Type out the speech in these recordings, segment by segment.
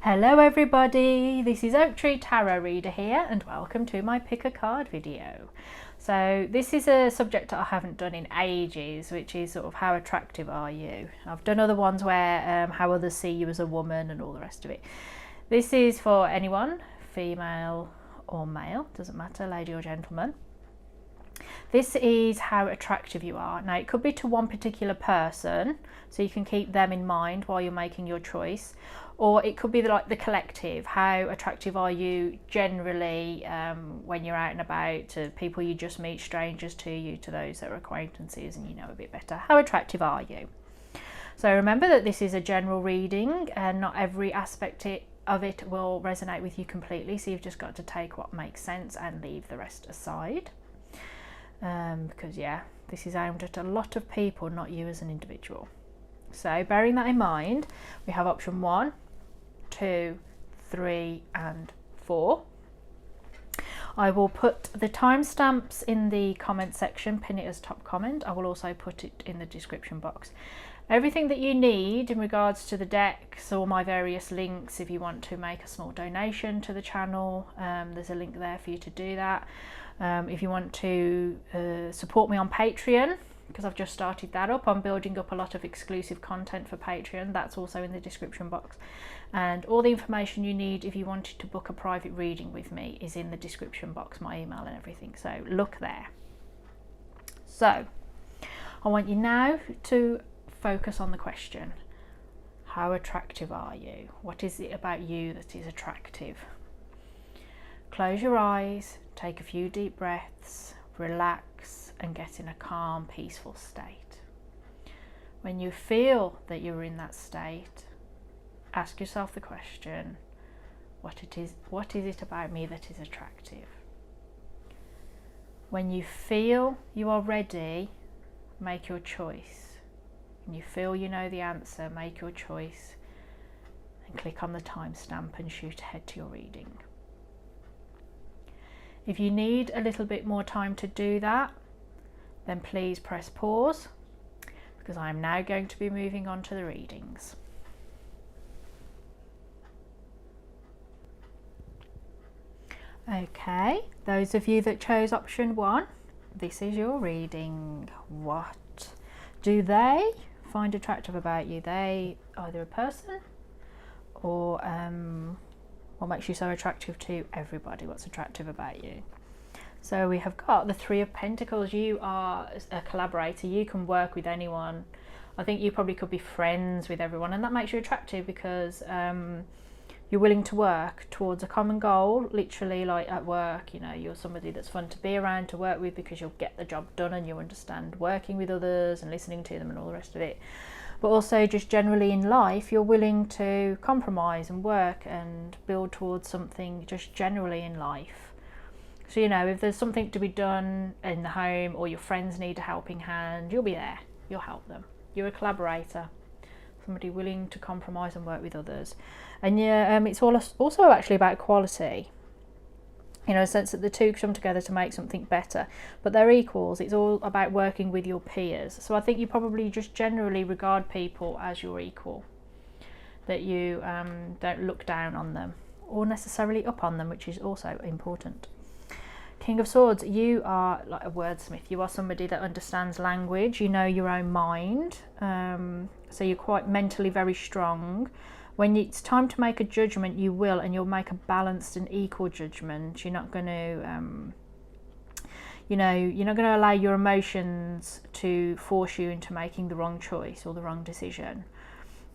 Hello everybody, this is Oak Tree Tarot Reader here and welcome to my pick a card video. So this is a subject that I haven't done in ages, which is sort of how attractive are you. I've done other ones where how others see you as a woman and all the rest of it. This is for anyone, female or male, doesn't matter, lady or gentleman. This is how attractive you are. Now it could be to one particular person, so you can keep them in mind while you're making your choice, or it could be like the collective. How attractive are you generally when you're out and about, to people you just meet, strangers to you, to those that are acquaintances and you know a bit better. How attractive are you? So remember that this is a general reading and not every aspect of it will resonate with you completely, so you've just got to take what makes sense and leave the rest aside. Because yeah, this is aimed at a lot of people, not you as an individual. So bearing that in mind, we have option 1, 2, 3 and 4. I will put the timestamps in the comment section, pin it as top comment. I will also put it in the description box. Everything that you need in regards to the decks or my various links, if you want to make a small donation to the channel, there's a link there for you to do that. If you want to support me on Patreon, because I've just started that up, I'm building up a lot of exclusive content for Patreon. That's also in the description box, and all the information you need if you wanted to book a private reading with me is in the description box, my email and everything, so look there. So I want you now to focus on the question: how attractive are you? What is it about you that is attractive? Close your eyes, take a few deep breaths, relax and get in a calm, peaceful state. When you feel that you're in that state, ask yourself the question, what is it about me that is attractive? When you feel you are ready, make your choice. When you feel you know the answer, make your choice and click on the timestamp and shoot ahead to your reading. If you need a little bit more time to do that, then please press pause, because I am now going to be moving on to the readings. Okay, those of you that chose option 1, this is your reading. What do they find attractive about you? They either a person or what makes you so attractive to everybody? What's attractive about you? So we have got the 3 of Pentacles. You are a collaborator. You can work with anyone. I think you probably could be friends with everyone, and that makes you attractive because you're willing to work towards a common goal, literally like at work. You know, you're somebody that's fun to be around, to work with, because you'll get the job done and you understand working with others and listening to them and all the rest of it. But also just generally in life, you're willing to compromise and work and build towards something just generally in life. So, you know, if there's something to be done in the home or your friends need a helping hand, you'll be there, you'll help them. You're a collaborator, somebody willing to compromise and work with others. And yeah, it's also actually about equality. You know, a sense that the two come together to make something better, but they're equals. It's all about working with your peers. So I think you probably just generally regard people as your equal, that you don't look down on them or necessarily up on them, which is also important. King of Swords, you are like a wordsmith. You are somebody that understands language. You know your own mind, so you're quite mentally very strong. When it's time to make a judgment, you will, and you'll make a balanced and equal judgment. You're not going to, you know, you're not going to allow your emotions to force you into making the wrong choice or the wrong decision.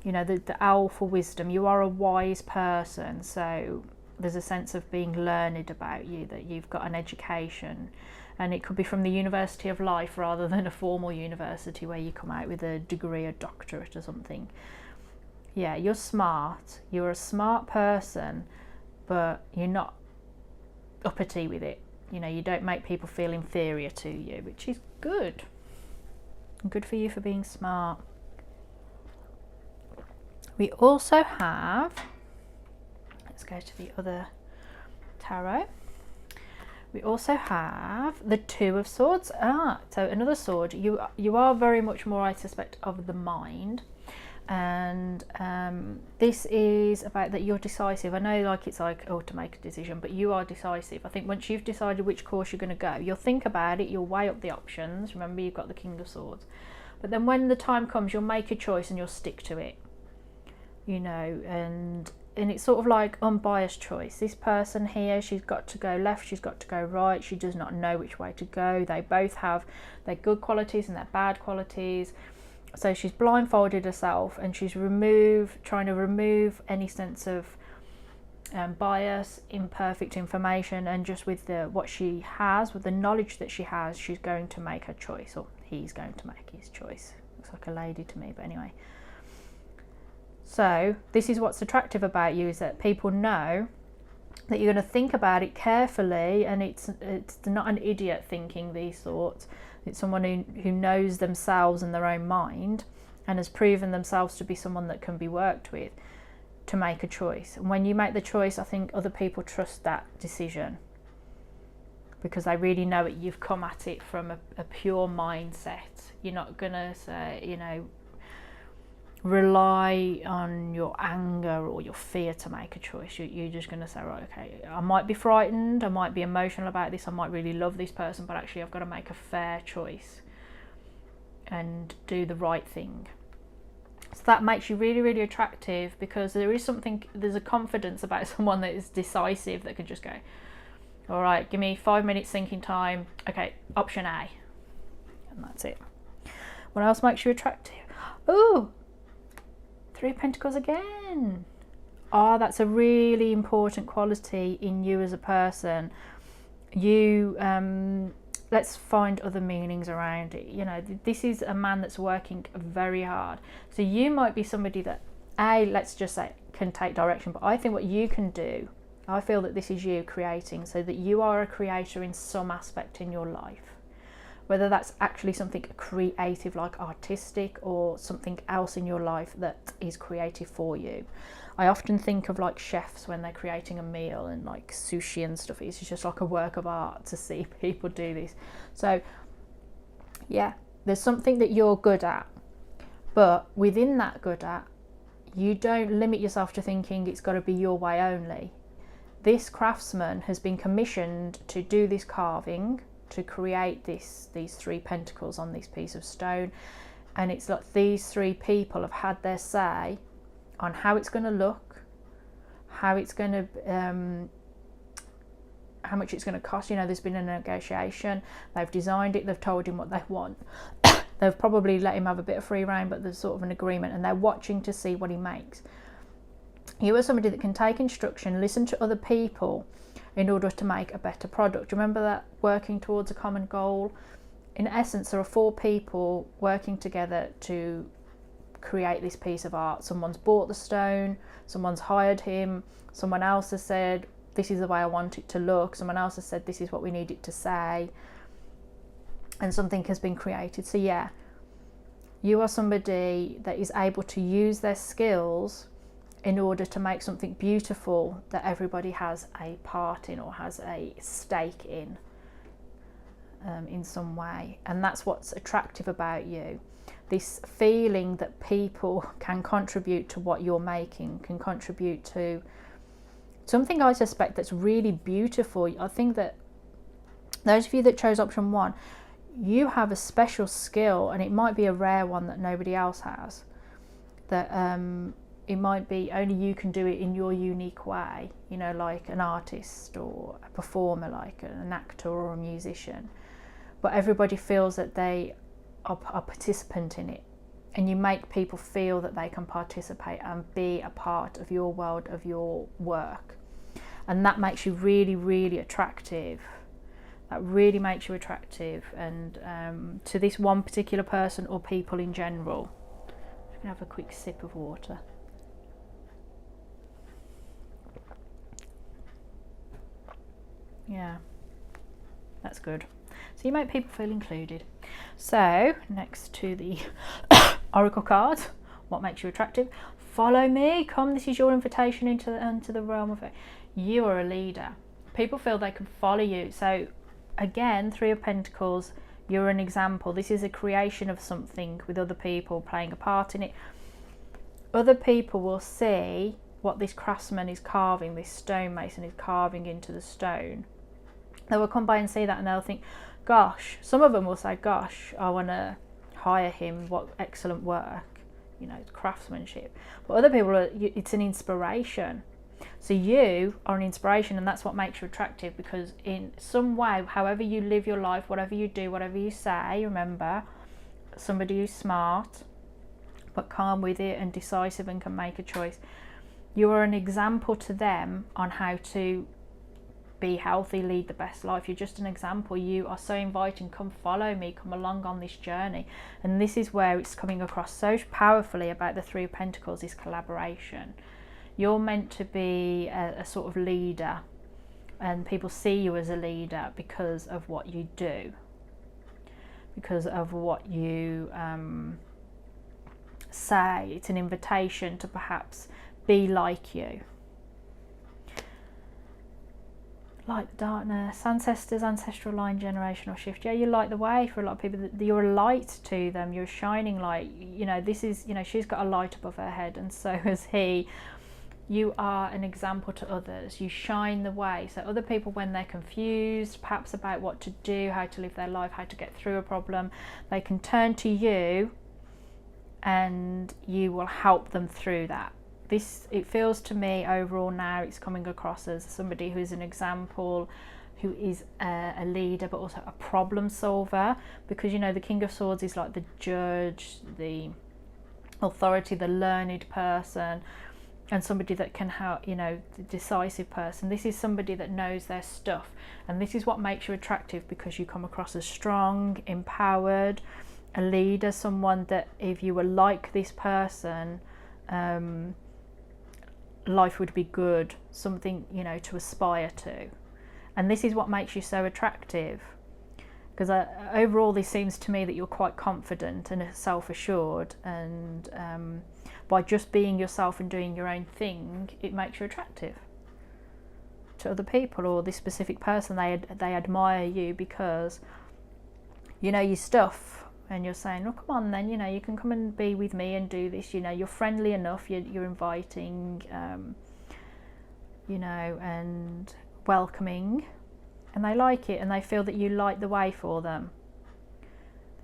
You know, the owl for wisdom. You are a wise person, so there's a sense of being learned about you, that you've got an education, and it could be from the University of Life rather than a formal university where you come out with a degree, a doctorate or something. Yeah, you're smart. You're a smart person, but you're not uppity with it. You know, you don't make people feel inferior to you, which is good. Good for you for being smart. We also have, let's go to the other tarot. We also have the 2 of Swords. So another sword. You are very much more, I suspect, of the mind. And this is about that you're decisive. I know, like, it's like, oh, to make a decision, but you are decisive. I think once you've decided which course you're going to go, you'll think about it, you'll weigh up the options. Remember, you've got the King of Swords. But then when the time comes, you'll make a choice and you'll stick to it, you know. And it's sort of like unbiased choice. This person here, she's got to go left, she's got to go right, she does not know which way to go. They both have their good qualities and their bad qualities. So she's blindfolded herself, and she's trying to remove any sense of bias, imperfect information, and just with what she has, with the knowledge that she has, she's going to make her choice, or he's going to make his choice. Looks like a lady to me, but anyway. So this is what's attractive about you, is that people know that you're going to think about it carefully, and it's not an idiot thinking these thoughts. It's someone who knows themselves and their own mind, and has proven themselves to be someone that can be worked with to make a choice. And when you make the choice, I think other people trust that decision, because they really know it. You've come at it from a pure mindset. You're not going to say, you know, rely on your anger or your fear to make a choice. You're just going to say, right, okay, I might be frightened, I might be emotional about this, I might really love this person, but actually I've got to make a fair choice and do the right thing. So that makes you really, really attractive, because there's a confidence about someone that is decisive, that can just go, all right, give me 5 minutes thinking time, okay, option A, and that's it. What else makes you attractive? Ooh, 3 of Pentacles again. Oh, that's a really important quality in you as a person. You, let's find other meanings around it. You know, this is a man that's working very hard. So you might be somebody that, let's just say, can take direction. But I think what you can do, I feel that this is you creating, so that you are a creator in some aspect in your life. Whether that's actually something creative like artistic, or something else in your life that is creative for you. I often think of like chefs when they're creating a meal, and like sushi and stuff. It's just like a work of art to see people do this. So yeah, there's something that you're good at, but within that good at, you don't limit yourself to thinking it's got to be your way only. This craftsman has been commissioned to do this carving, to create these 3 pentacles on this piece of stone, and it's like these 3 people have had their say on how it's going to look, how it's going to how much it's going to cost. You know, there's been a negotiation, they've designed it, they've told him what they want. They've probably let him have a bit of free rein, but there's sort of an agreement, and they're watching to see what he makes. You are somebody that can take instruction, listen to other people in order to make a better product. Remember that, working towards a common goal? In essence, there are 4 people working together to create this piece of art. Someone's bought the stone, someone's hired him, someone else has said, this is the way I want it to look, someone else has said, this is what we need it to say, and something has been created. So yeah, you are somebody that is able to use their skills in order to make something beautiful that everybody has a part in, or has a stake in some way. And that's what's attractive about you. This feeling that people can contribute to what you're making, can contribute to something, I suspect, that's really beautiful. I think that those of you that chose option 1, you have a special skill, and it might be a rare one that nobody else has, that it might be only you can do it in your unique way, you know, like an artist or a performer, like an actor or a musician. But everybody feels that they are a participant in it, and you make people feel that they can participate and be a part of your world, of your work. And that makes you really, really attractive. That really makes you attractive, and to this one particular person or people in general. I'm just gonna have a quick sip of water. Yeah, that's good. So you make people feel included. So next to the oracle cards, what makes you attractive? Follow me, come, this is your invitation into the realm of it. You are a leader. People feel they can follow you. So again, 3 of Pentacles, you're an example. This is a creation of something with other people playing a part in it. other people will see what this craftsman is carving, this stonemason is carving into the stone. They will come by and see that and they'll think, gosh, some of them will say, gosh, I want to hire him, what excellent work, you know, craftsmanship. But other people, it's an inspiration. So you are an inspiration, and that's what makes you attractive, because in some way, however you live your life, whatever you do, whatever you say, remember, somebody who's smart but calm with it and decisive and can make a choice. You are an example to them on how to be healthy, lead the best life. You're just an example. You are so inviting. Come follow me, come along on this journey. And this is where it's coming across so powerfully about the Three of Pentacles, is collaboration. You're meant to be a sort of leader, and people see you as a leader because of what you do, because of what you say. It's an invitation to perhaps be like you. Light the darkness, ancestors, ancestral line, generational shift. Yeah, you light the way for a lot of people. You're a light to them. You're a shining light. You know, this is, you know, she's got a light above her head, and so has he. You are an example to others. You shine the way. So other people, when they're confused, perhaps about what to do, how to live their life, how to get through a problem, they can turn to you and you will help them through that. This, it feels to me overall now, it's coming across as somebody who is an example, who is a leader, but also a problem solver, because, you know, the King of Swords is like the judge, the authority, the learned person, and somebody that can help, you know, the decisive person. This is somebody that knows their stuff, and this is what makes you attractive, because you come across as strong, empowered, a leader, someone that if you were like this person, life would be good, something, you know, to aspire to. And this is what makes you so attractive, because overall this seems to me that you're quite confident and self-assured, and by just being yourself and doing your own thing, it makes you attractive to other people, or this specific person. They admire you because you know your stuff, and you're saying, oh, come on then, you know, you can come and be with me and do this, you know, you're friendly enough, you're inviting, you know, and welcoming, and they like it, and they feel that you light the way for them.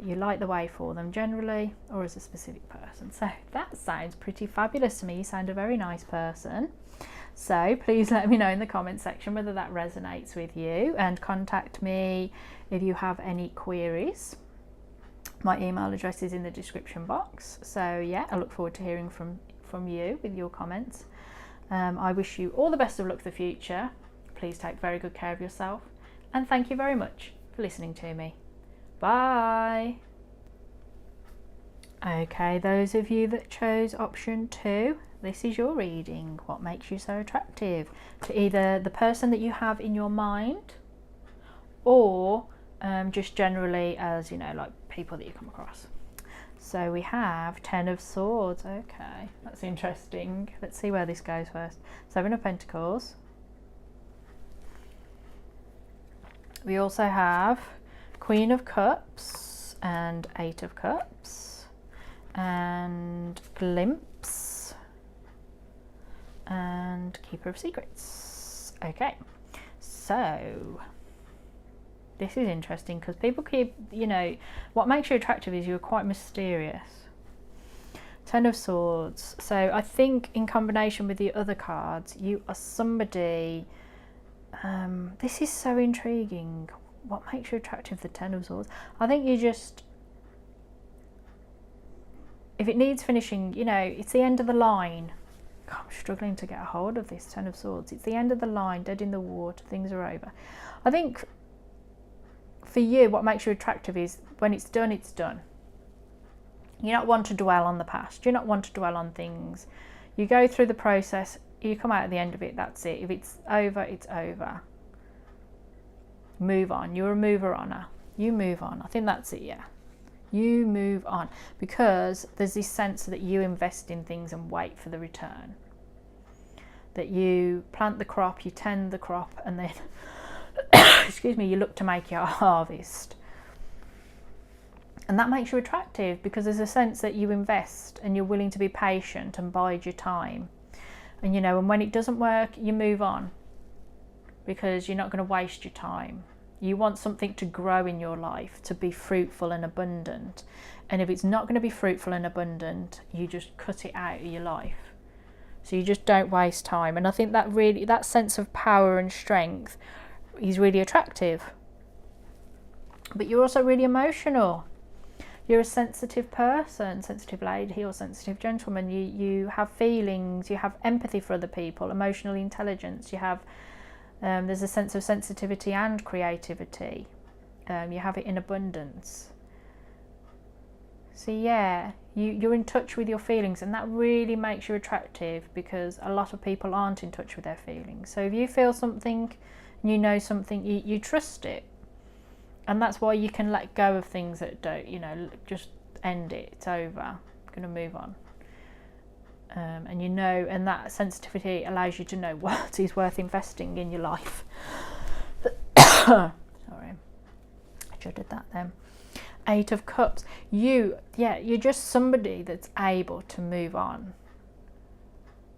You light the way for them generally, or as a specific person. So that sounds pretty fabulous to me. You sound a very nice person. So please let me know in the comment section whether that resonates with you, and contact me if you have any queries. My email address is in the description box. So yeah, I look forward to hearing from you with your comments. I wish you all the best of luck for the future. Please take very good care of yourself, and thank you very much for listening to me. Bye. Okay, those of you that chose option 2, this is your reading. What makes you so attractive to either the person that you have in your mind, or just generally as, you know, like people that you come across. So we have 10 of Swords. Okay, that's interesting. Let's see where this goes first. 7 of Pentacles. We also have Queen of Cups and 8 of Cups and Glimpse and Keeper of Secrets. Okay, so this is interesting, because people keep, you know, what makes you attractive is you're quite mysterious. 10 of Swords. So I think in combination with the other cards, you are somebody, this is so intriguing. What makes you attractive, the 10 of Swords? I think you just, if it needs finishing, you know, it's the end of the line. God, I'm struggling to get a hold of this 10 of Swords. It's the end of the line, dead in the water, things are over. I think for you, what makes you attractive is when it's done, it's done. You're not one to dwell on the past. You're not one to dwell on things. You go through the process, you come out at the end of it, that's it. If it's over, it's over. Move on. You're a mover honor. You move on. I think that's it, yeah. You move on, because there's this sense that you invest in things and wait for the return. That you plant the crop, you tend the crop, and then excuse me, you look to make your harvest. And that makes you attractive because there's a sense that you invest and you're willing to be patient and bide your time. And and when it doesn't work, you move on because you're not going to waste your time. You want something to grow in your life, to be fruitful and abundant. And if it's not going to be fruitful and abundant, you just cut it out of your life. So you just don't waste time. And I think that sense of power and strength is really attractive. But you're also really emotional. You're a sensitive person, sensitive lady or sensitive gentleman. You have feelings, you have empathy for other people, emotional intelligence. You have there's a sense of sensitivity and creativity. You have it in abundance. So yeah, you're in touch with your feelings, and that really makes you attractive because a lot of people aren't in touch with their feelings. So if you feel something and you know something, you trust it. And that's why you can let go of things that don't, just end it. It's over. I'm going to move on. And that sensitivity allows you to know what is worth investing in your life. Sorry, I judged that then. 8 of Cups. You're just somebody that's able to move on.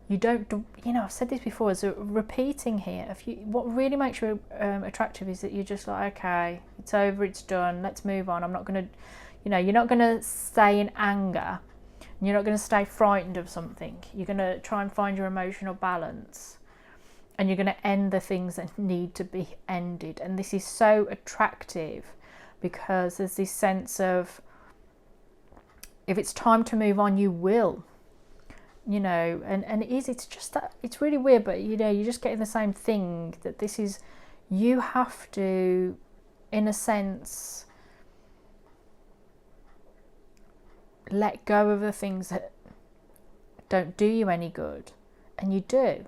You don't, I've said this before, as a repeating here. What really makes you attractive is that you're just like, okay, it's over, it's done, let's move on. I'm not going to, you're not going to stay in anger. You're not going to stay frightened of something. You're going to try and find your emotional balance. And you're going to end the things that need to be ended. And this is so attractive because there's this sense of, if it's time to move on, you will. And it's just that, it's really weird, but you're just getting the same thing, that this is, you have to, in a sense, let go of the things that don't do you any good, and you do.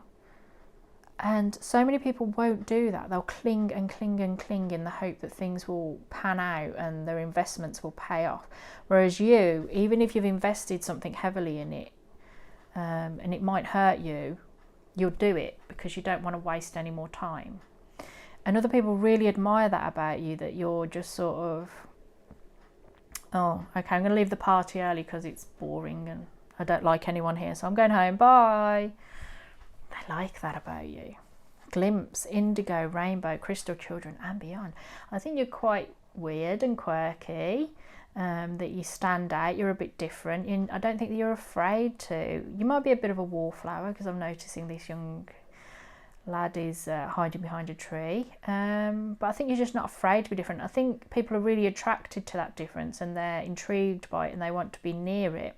And so many people won't do that. They'll cling and cling and cling in the hope that things will pan out and their investments will pay off. Whereas you, even if you've invested something heavily in it, and it might hurt you, you'll do it because you don't want to waste any more time. And other people really admire that about you, that you're just sort of, oh, okay, I'm going to leave the party early because it's boring and I don't like anyone here, so I'm going home, bye. They like that about you. Glimpse, indigo, rainbow, crystal children and beyond. I think you're quite weird and quirky. That you stand out, you're a bit different. I don't think that you're afraid to. You might be a bit of a wallflower because I'm noticing this young lad is hiding behind a tree. But I think you're just not afraid to be different. I think people are really attracted to that difference and they're intrigued by it and they want to be near it.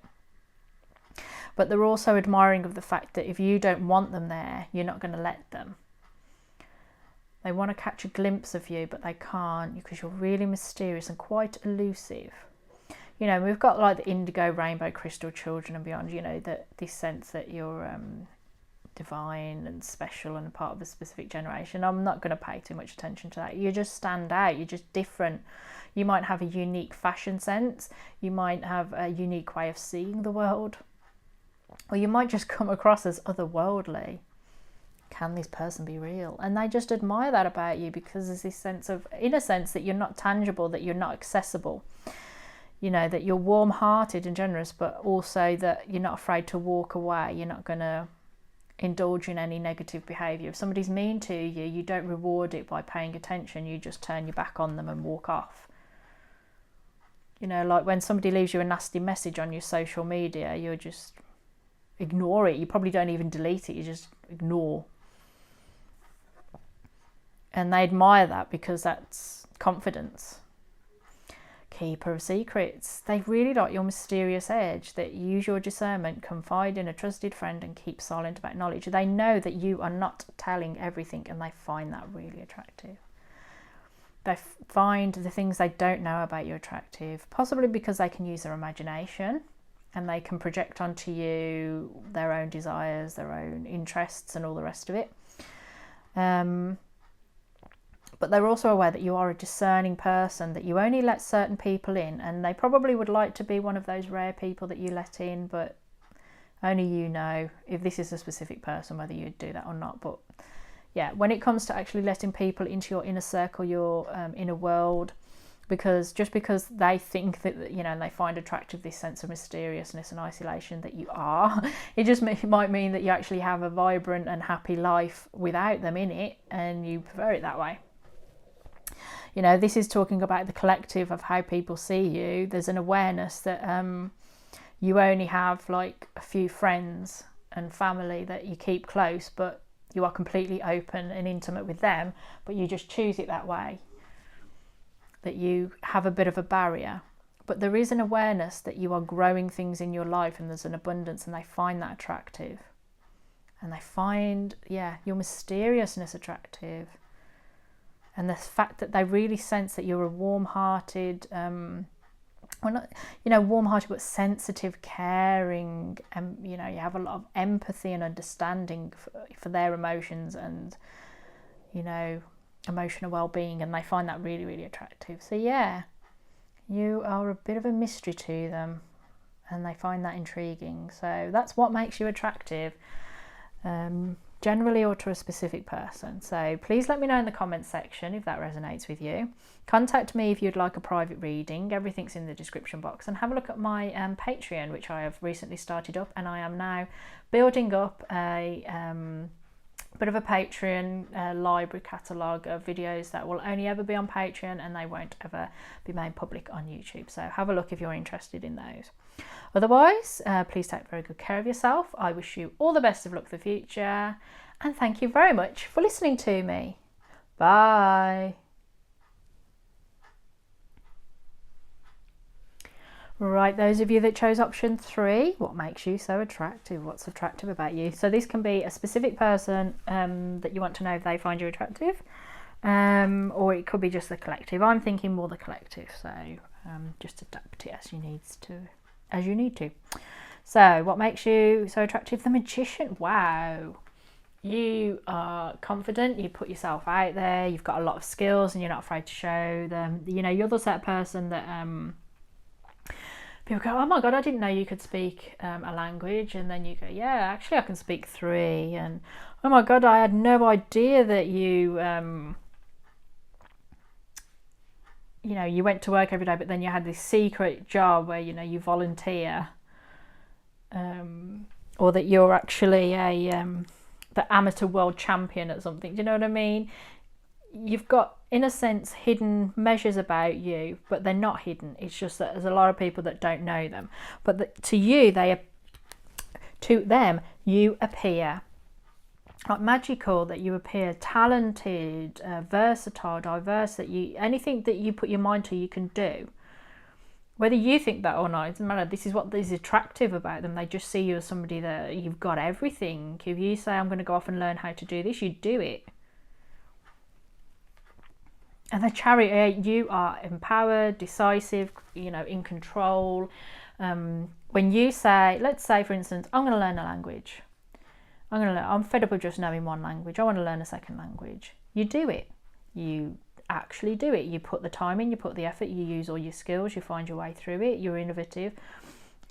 But they're also admiring of the fact that if you don't want them there, you're not going to let them. They want to catch a glimpse of you, but they can't because you're really mysterious and quite elusive. We've got like the indigo, rainbow, crystal children and beyond, that this sense that you're divine and special and a part of a specific generation. I'm not going to pay too much attention to that. You just stand out. You're just different. You might have a unique fashion sense. You might have a unique way of seeing the world. Or you might just come across as otherworldly. Can this person be real? And they just admire that about you because there's this sense of, in a sense, that you're not tangible, that you're not accessible. That you're warm-hearted and generous, but also that you're not afraid to walk away. You're not going to indulge in any negative behaviour. If somebody's mean to you, you don't reward it by paying attention. You just turn your back on them and walk off. Like when somebody leaves you a nasty message on your social media, you just ignore it. You probably don't even delete it. You just ignore. And they admire that because that's confidence. Keeper of secrets. They really like your mysterious edge, that you use your discernment, confide in a trusted friend and keep silent about knowledge. They know that you are not telling everything and they find that really attractive. They find the things they don't know about you attractive, possibly because they can use their imagination and they can project onto you their own desires, their own interests and all the rest of it. But they're also aware that you are a discerning person, that you only let certain people in, and they probably would like to be one of those rare people that you let in, but only you know if this is a specific person, whether you'd do that or not. But yeah, when it comes to actually letting people into your inner circle, your inner world, because just because they think that, you know, and they find attractive this sense of mysteriousness and isolation that you are, it just might mean that you actually have a vibrant and happy life without them in it, and you prefer it that way. You know, this is talking about the collective of how people see you. There's an awareness that you only have like a few friends and family that you keep close, but you are completely open and intimate with them, but you just choose it that way, that you have a bit of a barrier. But there is an awareness that you are growing things in your life, and there's an abundance, and they find that attractive. And they find, your mysteriousness attractive. And the fact that they really sense that you're a warm-hearted, warm-hearted but sensitive, caring, and you have a lot of empathy and understanding for their emotions and, emotional well-being, and they find that really, really attractive. So you are a bit of a mystery to them, and they find that intriguing. So that's what makes you attractive, generally, or to a specific person. So please let me know in the comments section if that resonates with you. Contact me if you'd like a private reading. Everything's in the description box, and have a look at my Patreon, which I have recently started up, and I am now building up a bit of a Patreon library catalogue of videos that will only ever be on Patreon, and they won't ever be made public on YouTube. So have a look if you're interested in those. Otherwise, please take very good care of yourself. I wish you all the best of luck for the future, and thank you very much for listening to me. Bye. Right, those of you that chose option 3, what makes you so attractive? What's attractive about you? So this can be a specific person that you want to know if they find you attractive, or it could be just the collective. I'm thinking more the collective, so just adapt it as you need to. So what makes you so attractive? The Magician. Wow. You are confident, you put yourself out there, you've got a lot of skills, and you're not afraid to show them. You're the sort of person that people go, oh my God, I didn't know you could speak a language. And then you go, yeah, actually I can speak 3. And oh my God, I had no idea that you, you went to work every day, but then you had this secret job where, you volunteer. Or that you're actually the amateur world champion at something. Do you know what I mean? You've got, in a sense, hidden measures about you, but they're not hidden. It's just that there's a lot of people that don't know them. But to them, you appear like magical, that you appear talented, versatile, diverse, that anything that you put your mind to, you can do. Whether you think that or not, it doesn't matter. This is what is attractive about them. They just see you as somebody that you've got everything. If you say, I'm going to go off and learn how to do this, you do it. And the Chariot, you are empowered, decisive, in control. When you say, let's say, for instance, I'm going to learn a language. I'm fed up of just knowing one language. I want to learn a second language. You do it. You actually do it. You put the time in, you put the effort, you use all your skills, you find your way through it, you're innovative,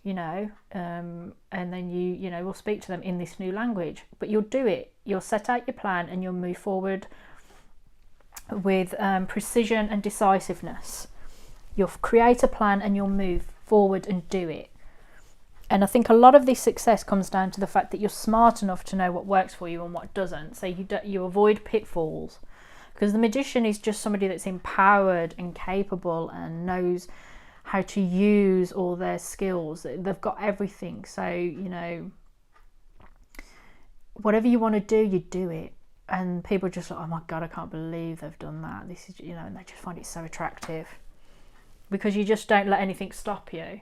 and then you will speak to them in this new language. But you'll do it. You'll set out your plan, and you'll move forward with precision and decisiveness. You'll create a plan, and you'll move forward and do it. And I think a lot of this success comes down to the fact that you're smart enough to know what works for you and what doesn't. So you avoid pitfalls, because the Magician is just somebody that's empowered and capable and knows how to use all their skills. They've got everything. So, whatever you want to do, you do it. And people are just like, oh my God, I can't believe they've done that. This is, and they just find it so attractive, because you just don't let anything stop you,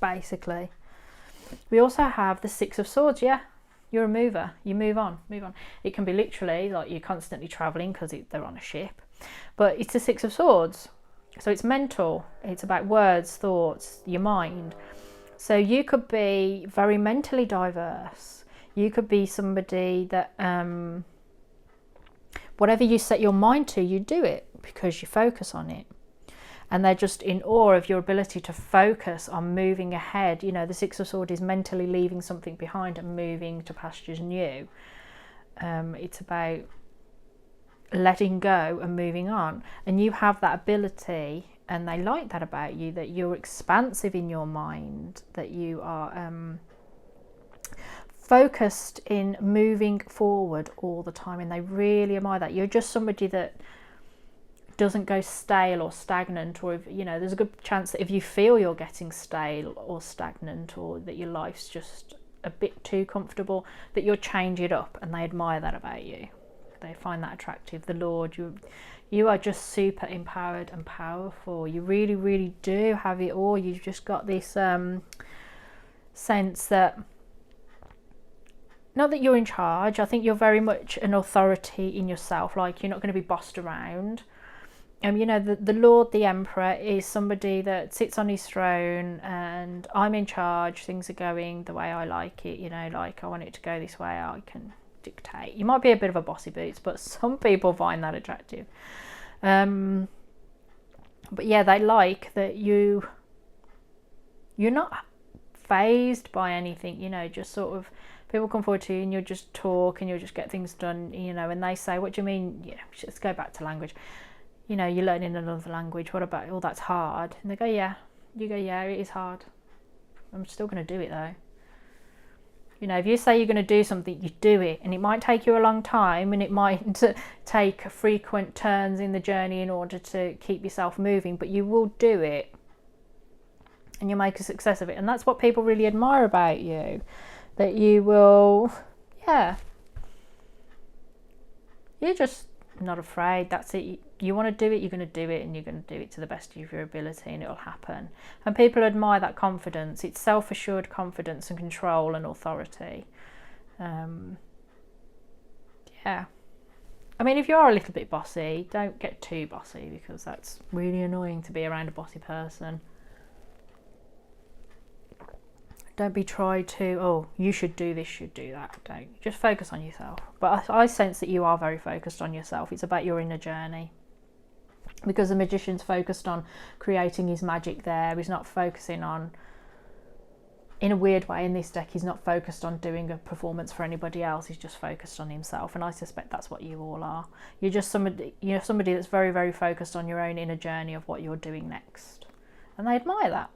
basically. We also have the 6 of Swords. You're a mover. You move on. It can be literally like you're constantly traveling because they're on a ship, but it's the 6 of Swords. So it's mental. It's about words, thoughts, your mind. So you could be very mentally diverse. You could be somebody that whatever you set your mind to, you do it because you focus on it. And they're just in awe of your ability to focus on moving ahead. The 6 of Swords is mentally leaving something behind and moving to pastures new. It's about letting go and moving on. And you have that ability, and they like that about you, that you're expansive in your mind, that you are focused in moving forward all the time, and they really admire that. You're just somebody that doesn't go stale or stagnant, or if, you know, there's a good chance that if you feel you're getting stale or stagnant, or that your life's just a bit too comfortable, that you'll change it up, and they admire that about you. They find that attractive. The Lord, you are just super empowered and powerful. You really, really do have it all. You've just got this sense that, not that you're in charge, I think you're very much an authority in yourself. Like, you're not going to be bossed around. You know, the Lord, the Emperor, is somebody that sits on his throne and I'm in charge, things are going the way I like it, you know, like I want it to go this way, I can dictate. You might be a bit of a bossy boots, but some people find that attractive. But yeah, they like that you're not phased by anything, you know, just sort of, people come forward to you and you'll just talk and you'll just get things done, you know, and they say, what do you mean? Yeah, let's go back to language. You know, you're learning another language, what about, oh, that's hard. And they go, yeah. You go, yeah, it is hard. I'm still going to do it though. You know, if you say you're going to do something, you do it. And it might take you a long time, and it might take frequent turns in the journey in order to keep yourself moving, but you will do it. And you'll make a success of it. And that's what people really admire about you. That you will, yeah. You're just not afraid. That's it. You want to do it, you're going to do it, and you're going to do it to the best of your ability, and it'll happen. And people admire that confidence. It's self-assured confidence and control and authority. Yeah. I mean, if you are a little bit bossy, don't get too bossy, because that's really annoying to be around a bossy person. Don't be tried to, oh, you should do this, should do that. Don't. Just focus on yourself. But I sense that you are very focused on yourself. It's about your inner journey. Because the magician's focused on creating his magic there. He's not focusing on, in a weird way in this deck, he's not focused on doing a performance for anybody else. He's just focused on himself. And I suspect that's what you all are. You're just somebody that's very, very focused on your own inner journey of what you're doing next. And they admire that.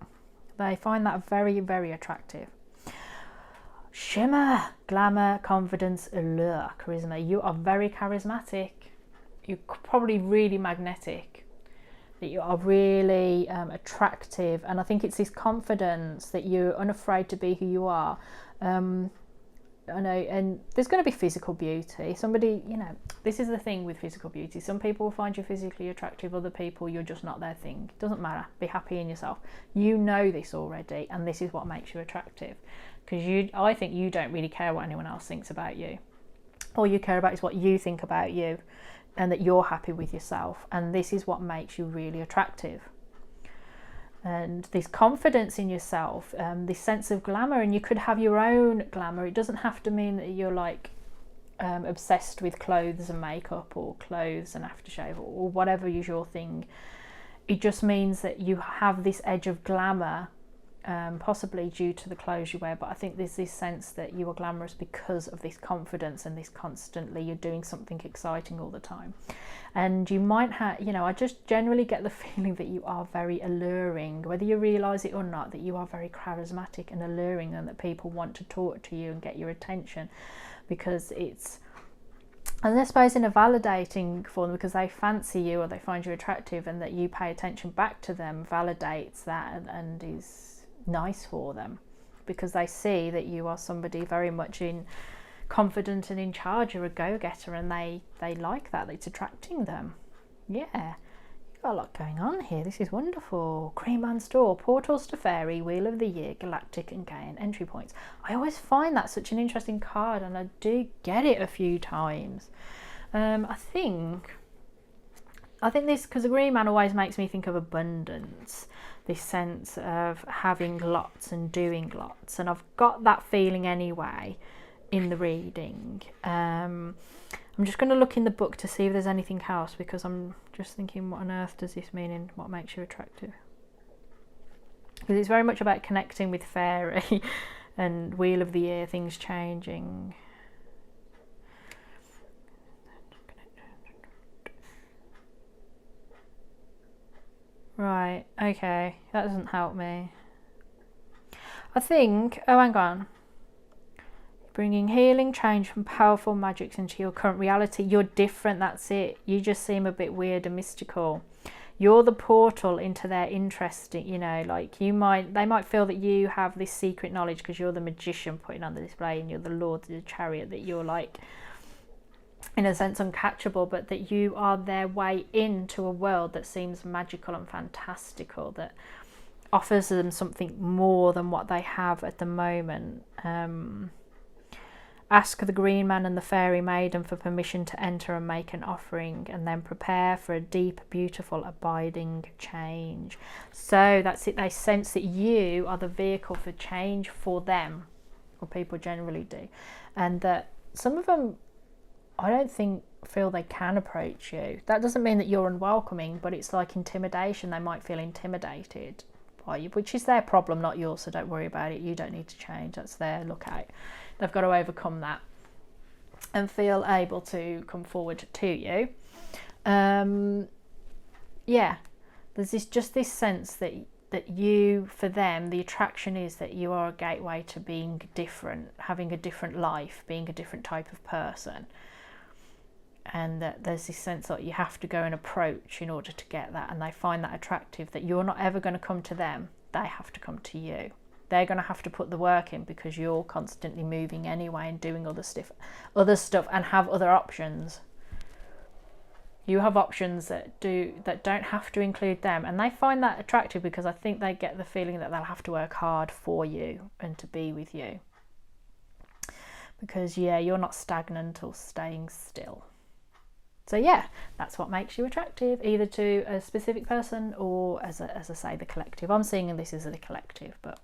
They find that very, very attractive. Shimmer, glamour, confidence, allure, charisma. You are very charismatic. You're probably really magnetic. That you are really attractive. And I think it's this confidence that you're unafraid to be who you are. I know, and there's going to be physical beauty. Somebody, you know, this is the thing with physical beauty. Some people will find you physically attractive, other people, you're just not their thing. It doesn't matter. Be happy in yourself. You know this already, and this is what makes you attractive. Because I think you don't really care what anyone else thinks about you. All you care about is what you think about you, and that you're happy with yourself. And this is what makes you really attractive. And this confidence in yourself, this sense of glamour, and you could have your own glamour. It doesn't have to mean that you're like obsessed with clothes and makeup, or clothes and aftershave, or whatever is your thing. It just means that you have this edge of glamour, possibly due to the clothes you wear, but I think there's this sense that you are glamorous because of this confidence and this constantly, you're doing something exciting all the time. And you might have, you know, I just generally get the feeling that you are very alluring, whether you realise it or not, that you are very charismatic and alluring, and that people want to talk to you and get your attention, because it's, and I suppose in a validating for them, because they fancy you or they find you attractive, and that you pay attention back to them validates that and is nice for them, because they see that you are somebody very much confident and in charge. You're a go-getter, and they like that. It's attracting them. Yeah, you've got a lot going on here. This is wonderful. Cream and Store, Portals to Fairy, Wheel of the Year, Galactic, and Gain entry points. I always find that such an interesting card, and I do get it a few times. I think this, because the Green Man always makes me think of abundance, this sense of having lots and doing lots, and I've got that feeling anyway in the reading. I'm just going to look in the book to see if there's anything else, because I'm just thinking, what on earth does this mean and what makes you attractive? Because it's very much about connecting with fairy and Wheel of the Year, things changing. Right, okay, that doesn't help me. I think, oh, hang on. Bringing healing, change from powerful magics into your current reality. You're different, that's it. You just seem a bit weird and mystical. You're the portal into their interesting, you know, like they might feel that you have this secret knowledge because you're the magician putting on the display and you're the lord of the chariot, that you're like, in a sense, uncatchable, but that you are their way into a world that seems magical and fantastical, that offers them something more than what they have at the moment. Ask the green man and the fairy maiden for permission to enter and make an offering, and then prepare for a deep, beautiful, abiding change. So that's it. They sense that you are the vehicle for change for them, or people generally do, and that some of them, I don't think, feel they can approach you. That doesn't mean that you're unwelcoming, but it's like intimidation. They might feel intimidated by you, which is their problem, not yours, so don't worry about it. You don't need to change. That's their lookout. They've got to overcome that and feel able to come forward to you. Yeah, there's just this sense that you, for them, the attraction is that you are a gateway to being different, having a different life, being a different type of person. And that there's this sense that you have to go and approach in order to get that, and they find that attractive, that you're not ever going to come to them, they have to come to you. They're going to have to put the work in because you're constantly moving anyway and doing other stuff and have other options. You have options that don't have to include them, and they find that attractive because I think they get the feeling that they'll have to work hard for you and to be with you, because you're not stagnant or staying still. So yeah, that's what makes you attractive, either to a specific person or, as I say, the collective. I'm seeing this as the collective, but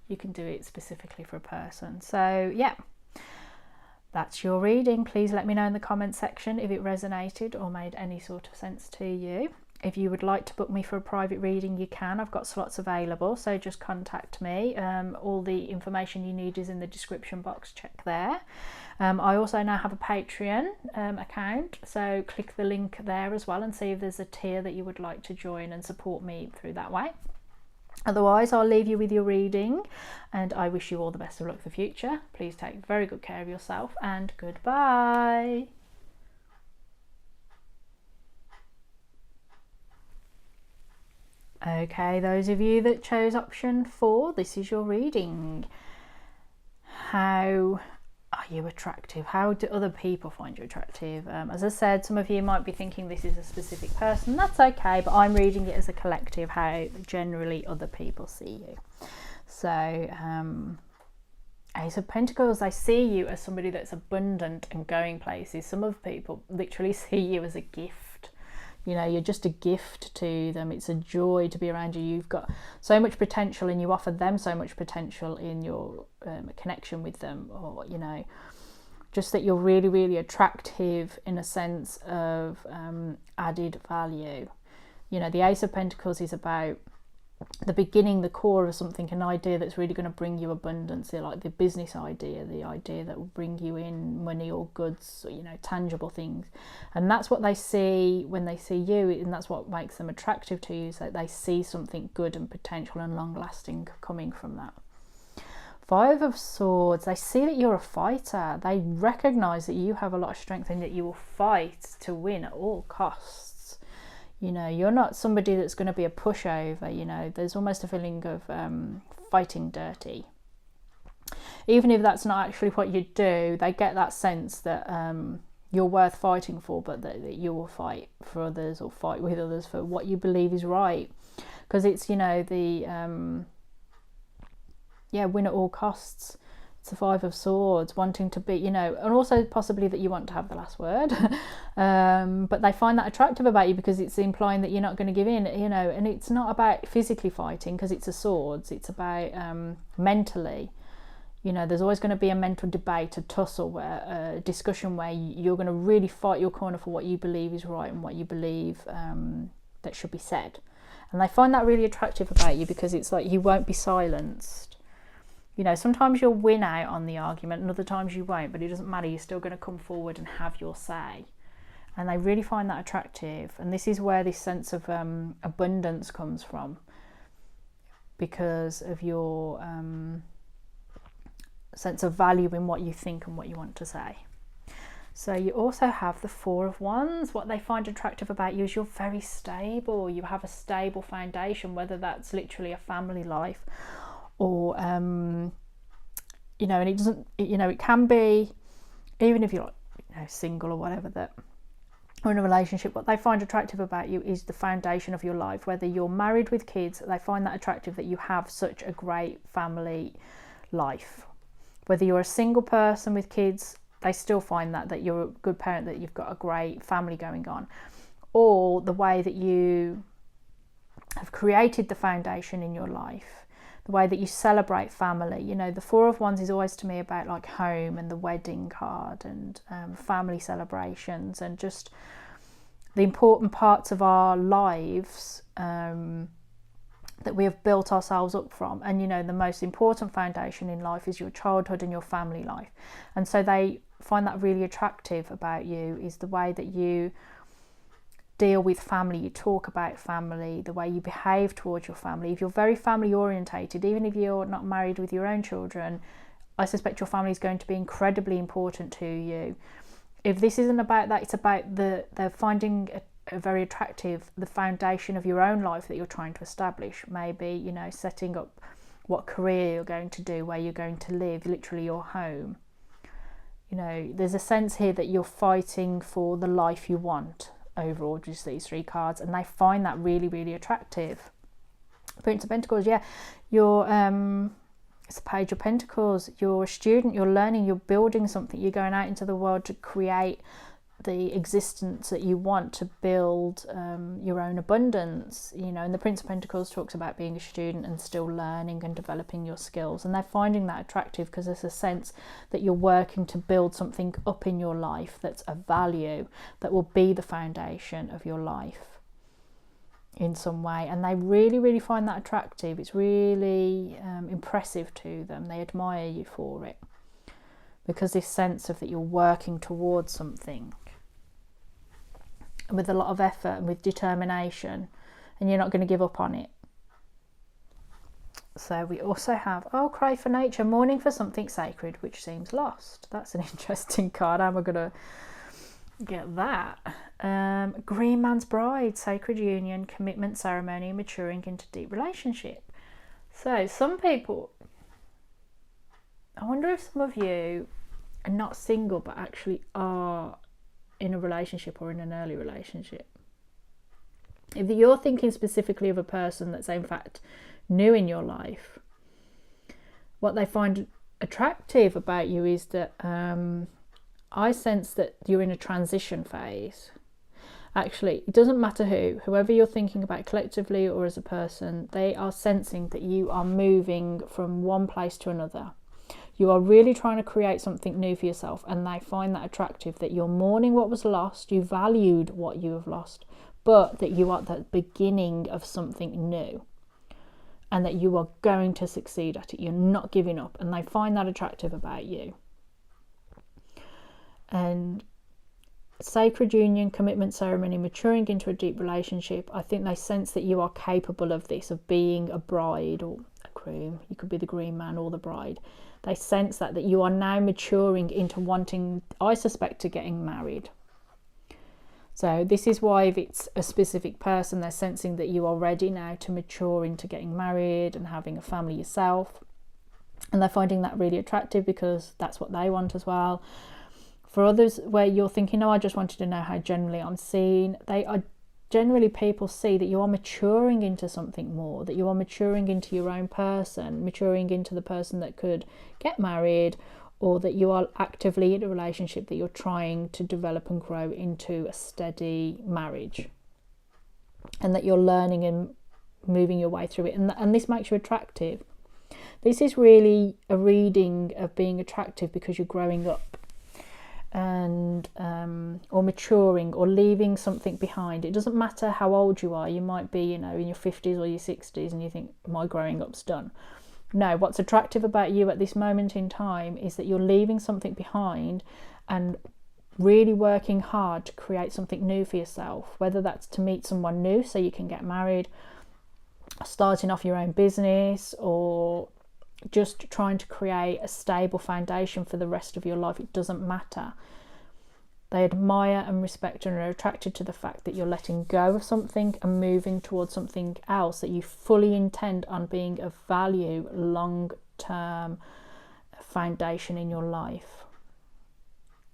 you can do it specifically for a person. So yeah, that's your reading. Please let me know in the comment section if it resonated or made any sort of sense to you. If you would like to book me for a private reading, you can. I've got slots available, so just contact me. All the information you need is in the description box. Check there. I also now have a Patreon account, so click the link there as well and see if there's a tier that you would like to join and support me through that way. Otherwise, I'll leave you with your reading, and I wish you all the best of luck for the future. Please take very good care of yourself, and goodbye. Okay, those of you that chose option 4, this is your reading. How are you attractive? How do other people find you attractive? As I said, some of you might be thinking this is a specific person. That's okay, but I'm reading it as a collective, how generally other people see you. So, Ace of Pentacles, I see you as somebody that's abundant and going places. Some of people literally see you as a gift. You know, you're just a gift to them. It's a joy to be around you. You've got so much potential, and you offer them so much potential in your connection with them, or, you know, just that you're really, really attractive in a sense of added value. You know, the Ace of Pentacles is about the beginning, the core of something, an idea that's really going to bring you abundance, like the business idea, the idea that will bring you in money or goods, you know, tangible things. And that's what they see when they see you, and that's what makes them attractive to you, so that they see something good and potential and long lasting coming from that. 5 of Swords, they see that you're a fighter. They recognize that you have a lot of strength and that you will fight to win at all costs. You know, you're not somebody that's going to be a pushover. You know, there's almost a feeling of fighting dirty. Even if that's not actually what you do, they get that sense that you're worth fighting for, but that you will fight for others or fight with others for what you believe is right. Because it's, you know, the win at all costs. It's the 5 of Swords, wanting to be, you know, and also possibly that you want to have the last word. But they find that attractive about you because it's implying that you're not going to give in, you know, and it's not about physically fighting because it's a swords. It's about mentally. You know, there's always going to be a mental debate, a tussle, a discussion where you're going to really fight your corner for what you believe is right and what you believe that should be said. And they find that really attractive about you because it's like you won't be silenced. You know, sometimes you'll win out on the argument and other times you won't, but it doesn't matter. You're still going to come forward and have your say. and they really find that attractive. And this is where this sense of abundance comes from, because of your sense of value in what you think and what you want to say. So you also have the Four of Wands. What they find attractive about you is you're very stable. You have a stable foundation, whether that's literally a family life or, you know, and it doesn't, you know, it can be, even if you're, you know, single or whatever, that, or in a relationship, what they find attractive about you is the foundation of your life. Whether you're married with kids, they find that attractive, that you have such a great family life. Whether you're a single person with kids, they still find that you're a good parent, that you've got a great family going on. Or the way that you have created the foundation in your life, the way that you celebrate family. You know, the Four of Wands is always to me about like home and the wedding card and family celebrations and just the important parts of our lives that we have built ourselves up from. And you know, the most important foundation in life is your childhood and your family life. And so they find that really attractive about you, is the way that you deal with family, you talk about family, the way you behave towards your family. If you're very family orientated, even if you're not married with your own children, I suspect your family is going to be incredibly important to you. If this isn't about that, it's about they're finding a very attractive, the foundation of your own life that you're trying to establish. Maybe, you know, setting up what career you're going to do, where you're going to live, literally your home. You know, there's a sense here that you're fighting for the life you want over just these three cards, and they find that really, really attractive. Prince of Pentacles, yeah, you're it's a Page of Pentacles. You're a student, you're learning, you're building something, you're going out into the world to create the existence that you want, to build your own abundance, you know. And the Prince of Pentacles talks about being a student and still learning and developing your skills, and they're finding that attractive because there's a sense that you're working to build something up in your life that's of value, that will be the foundation of your life in some way. And they really, really find that attractive. It's really impressive to them. They admire you for it, because this sense of that you're working towards something with a lot of effort and with determination, and you're not going to give up on it. So we also have, oh, cry for nature, mourning for something sacred which seems lost. That's an interesting card. How am I going to get that? Green Man's Bride, sacred union, commitment ceremony, maturing into deep relationship. So some people, I wonder if some of you are not single but actually are in a relationship or in an early relationship. If you're thinking specifically of a person that's in fact new in your life, what they find attractive about you is that I sense that you're in a transition phase. Actually, it doesn't matter whoever you're thinking about collectively or as a person, they are sensing that you are moving from one place to another. You are really trying to create something new for yourself, and they find that attractive, that you're mourning what was lost, you valued what you have lost, but that you are at the beginning of something new and that you are going to succeed at it. You're not giving up, and they find that attractive about you. And sacred union, commitment ceremony, maturing into a deep relationship, I think they sense that you are capable of this, of being a bride or a groom. You could be the green man or the bride. They sense that you are now maturing into wanting, I suspect, to getting married. So this is why, if it's a specific person, they're sensing that you are ready now to mature into getting married and having a family yourself. And they're finding that really attractive because that's what they want as well. For others, where you're thinking, oh, I just wanted to know how generally I'm seen, they are generally, people see that you are maturing into something more, that you are maturing into your own person, maturing into the person that could get married, or that you are actively in a relationship that you're trying to develop and grow into a steady marriage, and that you're learning and moving your way through it, and this makes you attractive. This is really a reading of being attractive because you're growing up and or maturing or leaving something behind. It doesn't matter how old you are. You might be, you know, in your 50s or your 60s and you think, my growing up's done. No, what's attractive about you at this moment in time is that you're leaving something behind and really working hard to create something new for yourself, whether that's to meet someone new so you can get married, starting off your own business, or just trying to create a stable foundation for the rest of your life. It doesn't matter. They admire and respect and are attracted to the fact that you're letting go of something and moving towards something else that you fully intend on being of value, long-term foundation in your life.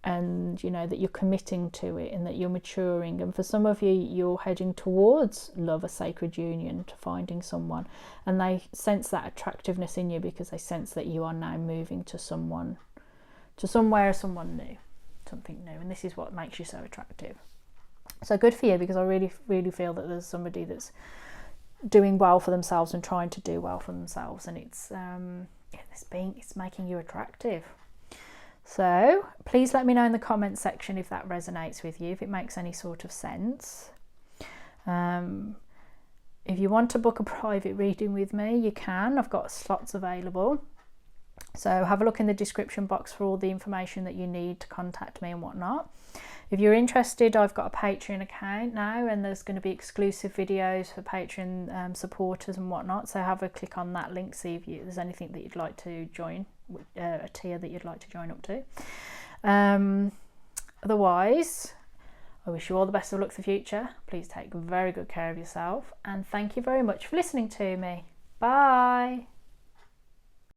And you know that you're committing to it and that you're maturing. And for some of you, you're heading towards love, a sacred union, to finding someone, and they sense that attractiveness in you because they sense that you are now moving to someone, to somewhere, someone new, something new. And this is what makes you so attractive. So good for you, because I really feel that there's somebody that's doing well for themselves and trying to do well for themselves, and it's making you attractive. So please let me know in the comments section if that resonates with you, if it makes any sort of sense. If you want to book a private reading with me, you can. I've got slots available. So have a look in the description box for all the information that you need to contact me and whatnot. If you're interested, I've got a Patreon account now, and there's going to be exclusive videos for Patreon supporters and whatnot. So have a click on that link, see if there's anything that you'd like to join, a tier that you'd like to join up to. Otherwise, I wish you all the best of luck for the future. Please take very good care of yourself, and thank you very much for listening to me. Bye.